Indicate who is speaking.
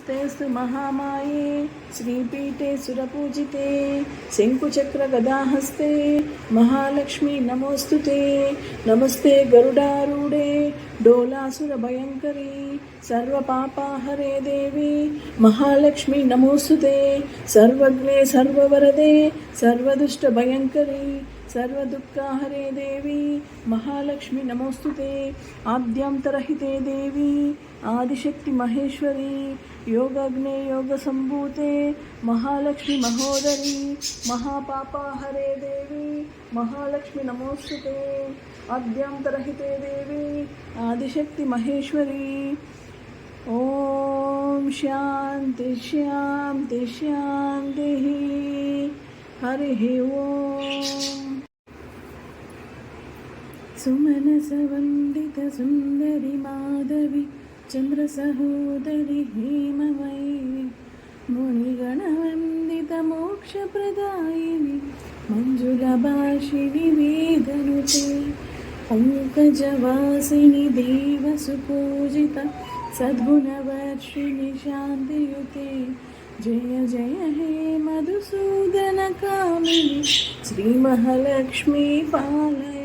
Speaker 1: तेस्तु महामाये श्रीपीठे सुरपूजिते शङ्कुचक्रगदाहस्ते महालक्ष्मी नमोस्तुते। नमस्ते गरुडारूढे डोलासुरभयङ्करी सर्वपापाहरे देवी महालक्ष्मी नमोस्तुते। सर्वज्ञे सर्ववरदे सर्वदुष्टभयङ्करी सर्वदुःखाहरे देवी महालक्ष्मी नमोस्तुते। आद्यांतरहिते देवी आदिशक्ति महेश्वरी योगाग्ने योगसम्भूते महालक्ष्मी महोदरी महापापाहरे देवी महालक्ष्मी नमोस्तुते। आद्यांतरहिते देवी आदिशक्ति महेश्वरी। ओम शांति शांति शांति। हरिः ओम। सुमनसवन्दित सुन्दरि माधवी चन्द्रसहोदरि हेममयी मुनिगणवन्दित मोक्षप्रदायिनि मञ्जुलभाषिणि वेदनुते पङ्कजवासिनि देवसुपूजित सद्गुणवर्षिणि शान्तियुते। जय जय हे मधुसूदनकामिनि श्रीमहालक्ष्मी पालय।